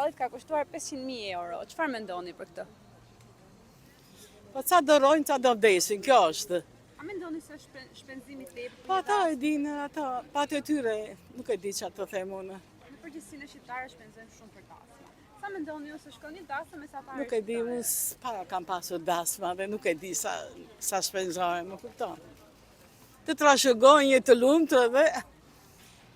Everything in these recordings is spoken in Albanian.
Topallit ka kushtuar 500.000 euro. Çfarë mendoni për këtë? Po ca dorojnë, ca do vdesin, kjo është. A mendoni se shpenzimi i tepërt? Po ata e dinë, ata, pa të tyre, nuk e di çfarë të them unë. Në përgjithësi ne shqiptarët shpenzojmë shumë për dasma. Sa mendoni ju se shkon një dasmë mesatar? Nuk e di, unë para kam pasur dasma dhe nuk e di sa shpenzojnë, më kupton. Të trashëgojnë një të lumtur dhe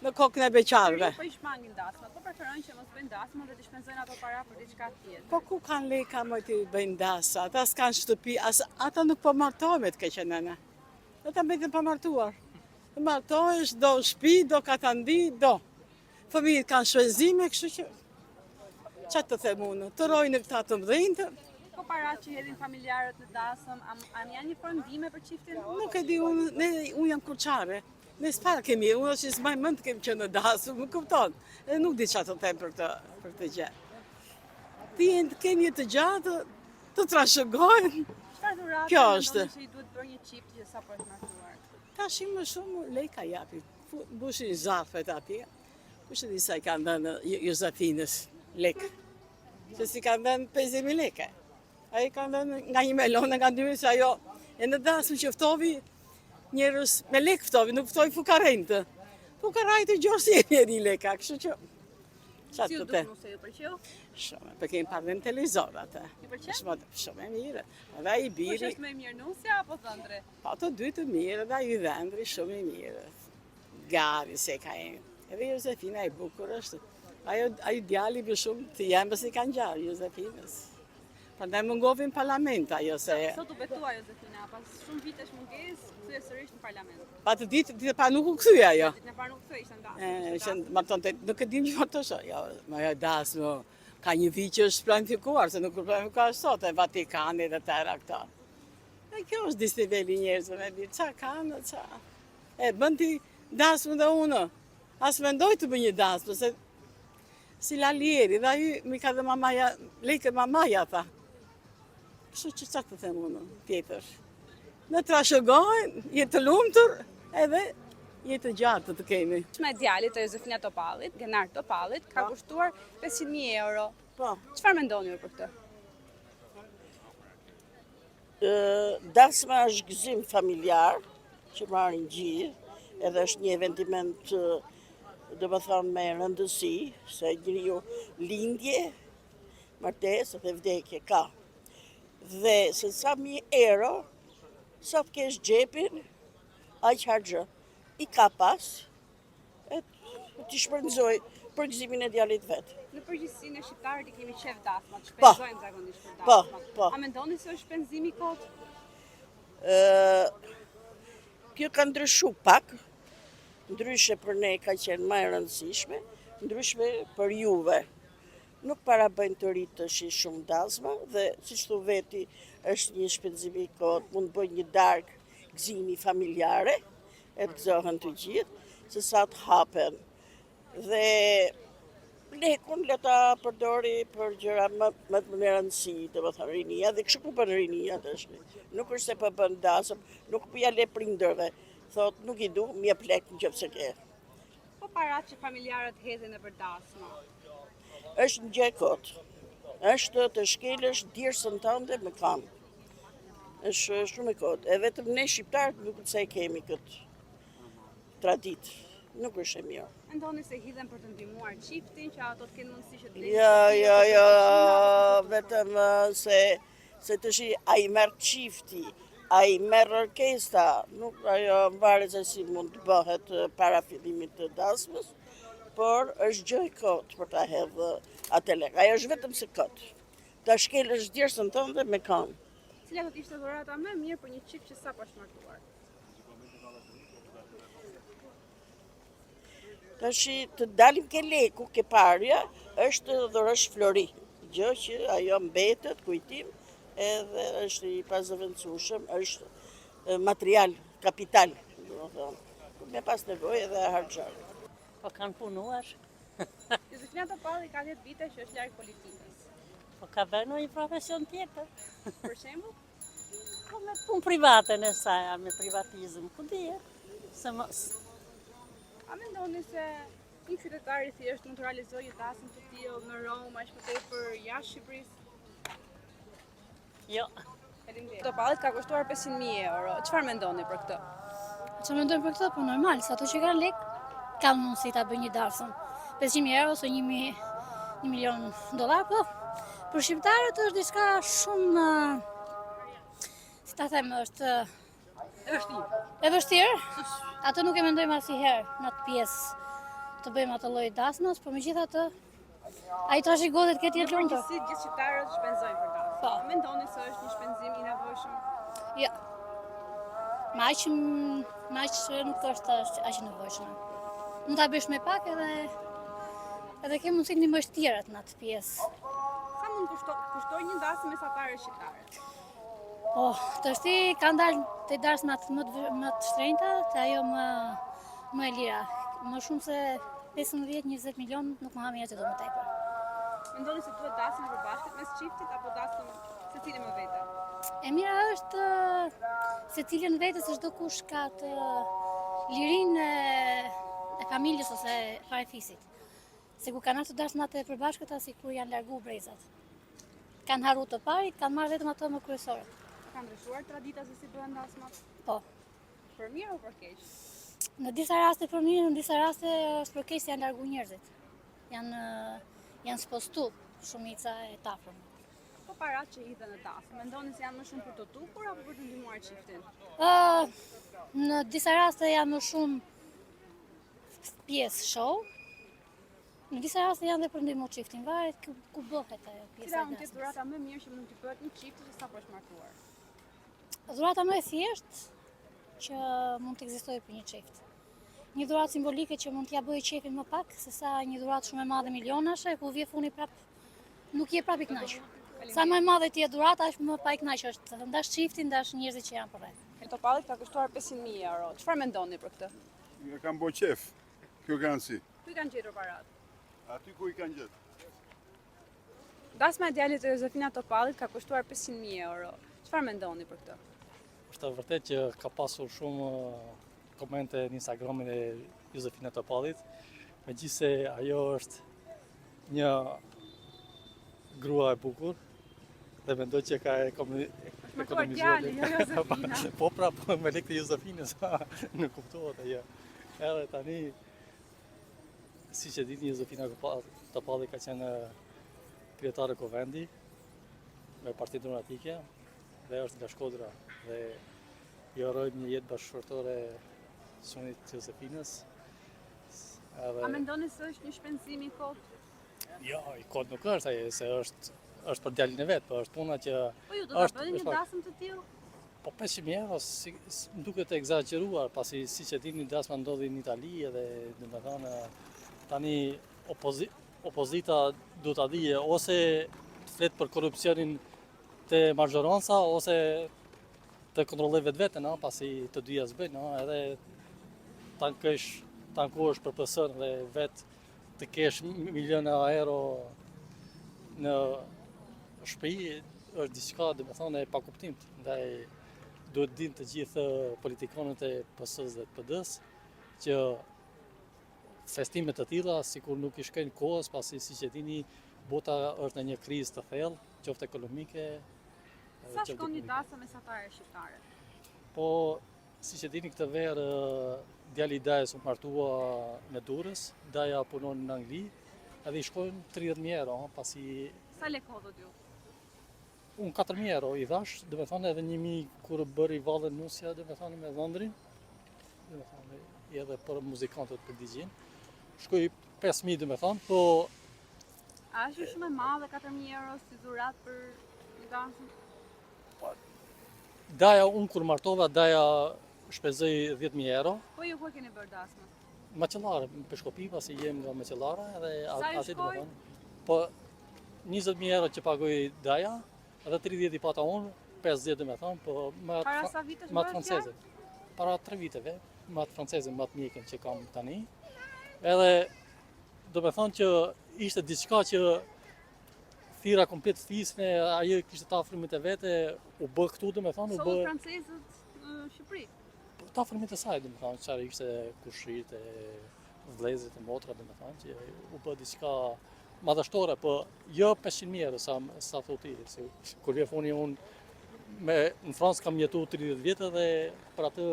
në kokën e beqarëve. Po i shmangin dasmat, po preferojnë që mos bëjnë dasma dhe të shpenzojnë ato para për diçka tjetër. Po ku kanë leka më të bëjnë dasa, ata s'kanë shtëpi, ata nuk po martohen me të keqen e ne. Ata mbeten pa martuar. Të martohesh, do shtëpi, do katandi, do. Fëmijët kanë shpenzime, kështu që çfarë të them unë, të rojnë këta të mëdhenjtë. Po para që hedhin familjarët në dasëm, a janë një formë ndihme për çiftin? Nuk e di unë jam kurçare. Ne s'para kemi, unë që s'maj mend të kemi qenë në dasëm, më kupton. Edhe nuk di çfarë të them për këtë gjë. Ti keni të gjatë, të trashëgojnë. Çfarë dhuratë Kjo mendoni është. se i duhet bërë një çift që sapo është martuar? Tash më shumë leka japin. Mbushin zarfet atje. Kush e di sa i kanë dhënë Jozefinës lekë. Se si kanë dhënë 50.000 lekë. Ai kanë dhënë nga 1 melon, nga 2 se ajo e në dasmë që ftovi njerëz me lekë ftovi, nuk ftoi fukarejnë. Fukarajtë gjorsi e njeri leka, kështu që Si ju duhet se ju pëlqeu? shumë, për kemi parë në televizor atë. Ju pëlqen? Shumë e mirë. Edhe ai Kush biri, është më i mirë, Nusja apo Dhëndri? pa të dy të mirë, edhe ai Dhëndri shumë i mirë. Gari se ka e. Edhe Jozefina e bukur është. Ai djali më shumë të jembës i kanë gjarë, Jozefinës. Prandaj mungovin parlament ajo se... Sot u betua Jozefina, pas shumë vitesh mungesë, kthye sërish në parlament. Pa të ditë pa nuk u kthye ajo. Ditën e parë nuk kthye, ishte ndasë. Nuk e dim që të shë, jo, më jo dasmë, ka një vit që është planifikuar, se nuk planifikuar sot, e Vatikani dhe tëra këta. E kjo është disniveli njerëzve me ditë, qa kanë, qa. E, bën ti dasmë dhe unë, as mendoj të bëj një dasmë, se si Lalieri, dhe ajo mi ka dhe mamaja, leke mamaja tha. Kështu që qa të them unë, tjetër. Në trashëgojnë, jetë të lumtur, edhe jetë gjatë të kemi. Çma e djalit të Jozefina Topallit, Genar Topallit, ka kushtuar 500.000 euro. Po. Çfarë mendoni ju për këtë? Dasma është gëzim familjar që marrin gjithë, edhe është një eventiment do më thonë me rëndësi, se njeriu lindje, martesë dhe vdekje ka. Dhe se sa 1.000 euro, sa të kesh gjepin, aq harxhë. I ka pas, e t'i shpërndzoj për gëzimin e djalit vetë. Në përgjithësi ne shqiptarët i kemi qef dasmat, shpenzojmë zakonisht për dasma. Po. A mendoni se është shpenzimi i kot? Kjo ka ndryshu pak, ndryshe për ne ka qenë më e rëndësishme, ndryshe për juve. Nuk para bëjnë të rritë të shi shumë dasma dhe si shtu veti është një shpenzimi i kot, mund bëjnë një darkë gëzimi familjare, e të gëzohen të gjithë, se sa të hapen. Dhe lekun le ta përdori për gjëra më të rëndësi, të më thënë rinia, dhe kështu ku bën rinia të shmi. Nuk është se për bën dasëm, nuk për jale prindërve, thot nuk i du, mi e plek në qëpë se ke. Po para që familjarët hedhin e për dasma. Është një gjë e kotë, është të shkelësh dirsën tënde me kam. Është shumë e kotë, e vetëm ne shqiptarët nuk se kemi këtë tradit, nuk është e mirë. Mendoni se hidhen për të ndihmuar çiftin që ato të kenë mundësi që të Jo, vetëm se të shi, a i merë qifti, a i merë orkesta, nuk ajo varet se si mund të bëhet para fillimit të dasmës, por është gjë e kotë për ta hedhë atë lekë. Ajo është vetëm se kotë. Ta shkelësh djersën tënde me kam. Cila do të ishte dhurata më e mirë për një çift që sapo është martuar? Tashi të dalim ke leku, ke parja, është dhurash flori. Gjë që ajo mbetet, kujtim, edhe është i pazëvendësueshëm, është material, kapital, me pas nevojë edhe harxhar. Po kanë punuar. Jozefina Topalli ka 10 vite që është larg politikës. Po ka bërë një profesion tjetër. Për shembull, Po me punë private në saj, me privatizëm, ku dije? Se mos. a mendoni se Një qytetar i thjesht mund të realizojë dasëm të tillë në Romë, aq më tepër jashtë Shqipërisë? Jo. Faleminderit. Topallit ka kushtuar 500.000 euro. Çfarë mendoni për këtë? Që mendojmë për këtë, po normal, sa ato që kanë lek, kanë mundësi ta bëjnë një darsëm. 500.000 euro ose 1 milion dollar, po për shqiptarët është diçka shumë, si ta them, është e vështirë. Ato nuk e mendojmë asnjëherë në atë pjesë të bëjmë atë lloj dasmës, por megjithatë ai trashëgohet këtë jetë lumtur. Si gjithë shqiptarët shpenzojnë për dasmë. Po. Mendoni se është një shpenzim i nevojshëm? Jo. Ma aq nuk është aq e nevojshme. Mund ta bësh me pak edhe ke mundësi të ndihmosh tjerët në atë pjesë. Sa mund kushtoj një dasmë mesatare shqiptare? Po, të shti kanë dalë të dasmat më të shtrenjta, të ajo më e lira. Më shumë se 15-20 milion nuk më hamë jetë do më tepër. Mendoni se duhet dasëm e përbashkët mes çiftit apo dasëm secili me vete? E mira është se cilën vetes se çdo kush ka të lirinë e familjes ose farefisit. Se ku kanë ato dasmat e përbashkëta sikur janë largu brezat. Kanë harru të parit, kanë marrë vetëm ato më kryesore. Ka ndryshuar tradita se si bëhen dasmat? Po. Për mirë o për keq? Në disa raste për mirë, në disa raste është për keq se janë largu njerëzit. Janë spostu shumica e tafërm. Po parat që hidhen në dasmë, mendoni se janë më shumë për të tukur apo për të ndihmuar çiftin? Në disa raste janë më shumë pjesë show. Në disa raste janë dhe për ndihmu çiftin, varet ku bëhet ajo pjesa Cila e mund të jetë dasmës. dhurata më mirë që mund t'i bëhet një çifti që sapo është martuar? Dhurata më e thjeshtë që mund të ekzistojë për një çift. Një dhuratë simbolike që mund t'ja bëjë qefin më pak, se sa një dhuratë shumë e madhe milionashe, ku vje funi prap, nuk je prap i kënaq. Sa më e madhe ti e dhurata, aq më pa i kënaq është, ndash çiftin, ndash njerëzit që janë përreth. Topallit ka kushtuar 500.000 euro. Çfarë mendoni për këtë? Ja kam bo qef, kjo kanë si. Ku i kanë gjetur parat? Aty ku i kanë gjetë. Dasma e djalit të Josefina Topallit ka kushtuar 500.000 euro. Çfarë mendoni për këtë? Është vërtet që ka pasur shumë komente në Instagramin e Josefina Topallit, megjithëse ajo është një grua e bukur dhe mendoj që ka ekonomizuar. Djali, jo Josefina. Po pra, po me lekë të Josefinës, nuk kuptohet ajo. Edhe tani, si që dini, Josefina Topalli ka qenë kryetare Kovendi me Partinë Demokratike dhe është nga Shkodra dhe i urojmë një jetë bashkëshortore sunit Josefinës. A mendoni se është një shpenzim i kot? Jo, i kot nuk është ai, se është për djalin e vet, po është puna që Po ju do ta bëni një dasëm të tillë? po 500.000 euro më duket e egzageruar, pasi siç e dini dasma ndodhi në Itali edhe domethënë tani opozita do ta dije ose të flet për korrupsionin te majoranca ose të kontrolloj vetveten, pasi të dyja s'bëjnë, edhe tankosh për PS dhe vet të kesh miliona euro në shtëpi është diçka domethënë e pakuptimt. Ndaj duhet dinë të gjithë politikanët e PS-s dhe të PD-s që festimet të tilla sikur nuk i shkojnë kohës, pasi siç e dini bota është në një krizë të thellë, qoftë ekonomike. Sa shkon një dasëm mesatare shqiptare? Po, siç e dini këtë verë djali i Dajës u martua në Durrës, Daja punon në Angli, edhe i shkojnë 30.000 euro, pasi Sa lek hodhët ju? unë 4.000 euro i dhash, dhe me thonë edhe 1.000 kur bëri vallën nusja, dhe me thonë me dhëndrin, dhe me thonë edhe për muzikantët për digjin. Shkoj 5.000 dhe me thonë, po A është shumë e madhe 4.000 euro si dhurat për një dasëm? Daja, unë kur martova, Daja shpenzoi 10.000 euro. Po ju ku e keni bërë dasmën? Macelare, në Peshkopi, pasi jem nga Macellara, edhe Sa ju aty shkoj? domethënë. Po 20.000 euro që pagoj Daja, edhe 30 i pata unë, 50 domethënë, po me Para sa vitesh me atë bëhet franceze. Para 3 viteve, me atë franceze, me atë mjekin që kam tani. Edhe domethënë që ishte diçka që thira komplet fisme, ajo kishte ta afërmit e vete, u bë këtu domethënë, u bë Solli francezët në Shqipëri. ta afërmit e saj domethënë, çfarë ishte kushrit e vëllezërit e motra, domethënë që u bë diçka madhështore, po jo 500.000 euro sa thotë ti, se kur vjen funi unë në Francë kam jetu 30 vjetë dhe për atë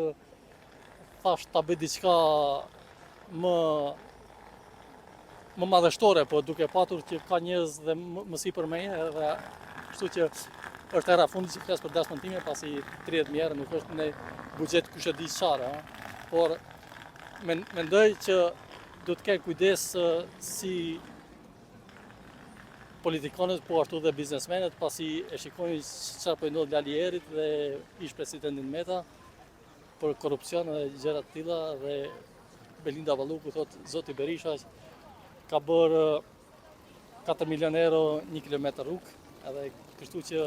thash ta bëj diçka më madhështore, po duke patur që ka njerëz dhe më sipër meje, dhe kështu që është era fundit që flas për dasmën time, pasi 30.000 euro nuk është në buxhet kush e di çfarë, por mendoj që do të kenë kujdes si politikanët, po ashtu dhe biznesmenët, pasi e shikojnë çfarë po ndodh Lali Erit dhe ish presidentin Meta për korrupsion dhe gjëra të tilla, dhe Belinda Balluku thotë zoti Berisha ka bërë 4 milion euro 1 kilometër rrugë, edhe kështu që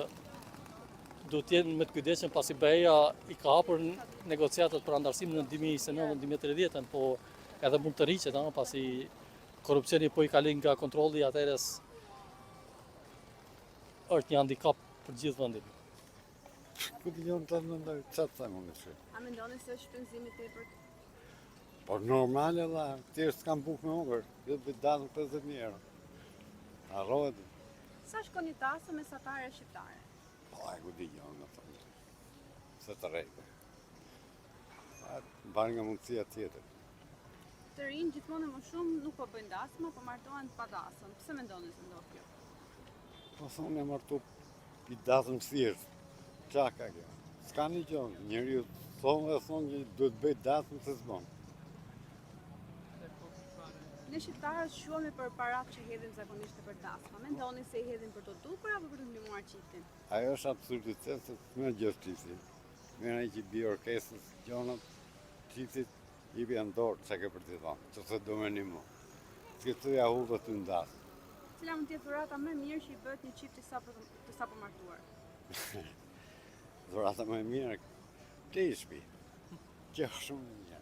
do të jenë me të kujdesshëm, pasi BE-ja i ka hapur negociatat për antarësim në 2029-2030, po edhe mund të rriqet, pasi korrupsioni po i kalin nga kontrolli, atëherë është një handikap për gjithë vendin. Ku të gjonë të nëndoj, që të thëmë unë që? A mendoni se është shpenzimi tepër? Por normale la, tjerë s'kam buk me ungër, dhe bëjt dalën 50.000 euro. Arrohet. Sa shkon një tasë mesatare shqiptare? Po, e ku di gjonë në thëmë. Se të rejtë. Barë nga mundësia tjetër. Të rinë gjithmonë e më shumë nuk po bëjnë dasma, po martohen pa dasëm. Pse mendoni se ndodh kjo? Po thonë e martu pi datëm thjeshtë. Qa ka kjo? S'ka një gjonë, njëri ju thonë dhe thonë që duhet bëjt datëm se s'bonë. Ne shqiptarët shuhemi për parat që hedhin zakonisht për dasma. Mendoni se i hedhin për të dukur apo për të ndihmuar çiftin? Ajo është absurditet se të me gjithë qiftit. Mena i që bi orkesës, gjonat, qiftit i bi ndorë që ke për të thonë, që se do me një mu. Që të ja hudhë të ndasë. Cila mund të jetë dhurata më e mirë që i bëhet një çift të sapo martuar? Dhurata më e mirë, të i shpi. Kjo është shumë mirë.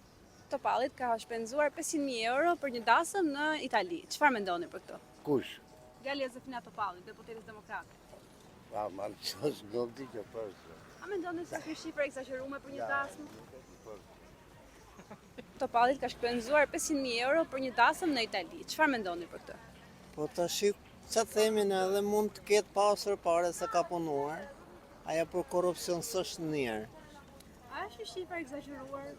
Topallit ka shpenzuar 500.000 euro për një dasëm në Itali. Çfarë mendoni për këtë? Kush? Djalja e Zefina Topallit, deputetës demokrate. Pa, ma në që është gëllë kjo përshë. A mendoni se është një shifër eksagjeruar për një dasëm? Topallit ka shpenzuar 500.000 euro për një dasëm në Itali. Çfarë mendoni për këtë? Po të shik që themin edhe mund të ketë pasur pare se ka punuar, aja për korupcion s'është njërë. A është një shifër eksagjeruar?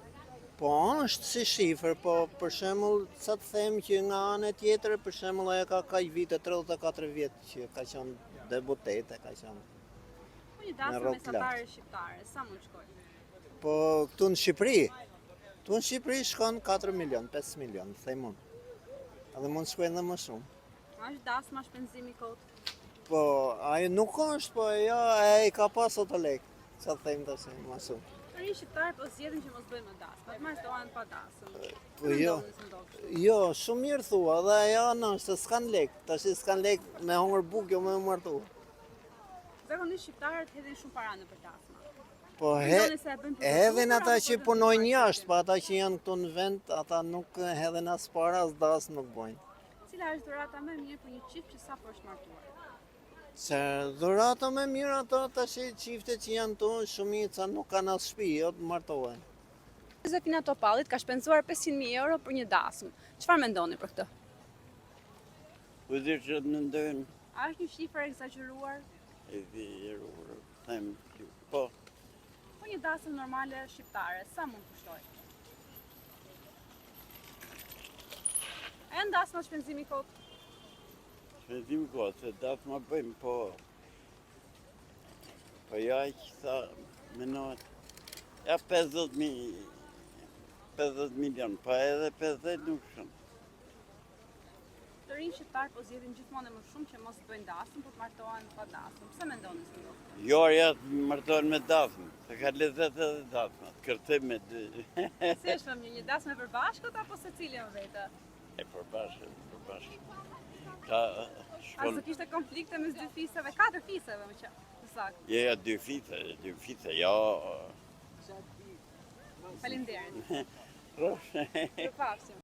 Po është si shifër, po për shembull që të them që nga anë tjetër, për shembull aja ka kaq vite, 34 vjetë që ka qenë deputete, ka qenë. Po një dasëm mesatare shqiptare, sa mund shkoj? Po këtu në Shqipëri shkon 4 milion, 5 milion, thejmon. Edhe mund shkojnë dhe më shumë. A është dasma shpenzimi kot? Po, ajo nuk është, po jo, e ka pasur të lekë, që të them të shumë, më shumë. Të rinj shqiptarë po zgjedhin që mos bëjnë më dasma, të martohen pa dasëm. Po jo, shumë mirë thua, dhe ajo është, se s'kan lekë, tash s'kan lekë me hongër bukë, jo me martu. Zakonisht shqiptarët hedhin shumë para në për dasma. Po hedhin ata që punojnë jashtë, pa ata që janë këtu në vend, ata nuk hedhin as para, as dasë nuk bojnë. Cila është dhurata më e mirë për një çift që sapo është martuar? Se dhurata më e mirë ato tash çiftet që janë tu, shumica nuk kanë as shtëpi, jo të martohen. Zefina Topallit ka shpenzuar 500.000 euro për një dasëm. Çfarë mendoni për këtë? U dhe që të mendojnë, A është një shifër eksagjeruar? e vjeruar, them, po, Po një dasëm normale shqiptare, sa mund kushtoj? A janë dasma shpenzimi kot? shpenzim kohë, se datë ma bëjmë, po ja që sa menohet, ja 50 milion, pa edhe 50 nuk shumë. Të rinj shqiptar po zgjedhin gjithmonë më shumë që mos bëjnë dasëm, po të martohen pa dasëm. Pse mendoni se ndodh? Jo, ja të martohen me dasmë, se ka lezet edhe dasmë, kërtim me dy. Si është një dasmë e përbashkët apo secili në vetë? E përbashkë. Ka A shkon... do kishte konflikte mes dy fisëve, 4 fisëve më që, në saktë. Ja, dy fite, ja. Faleminderit. Rrë. Përpafshim.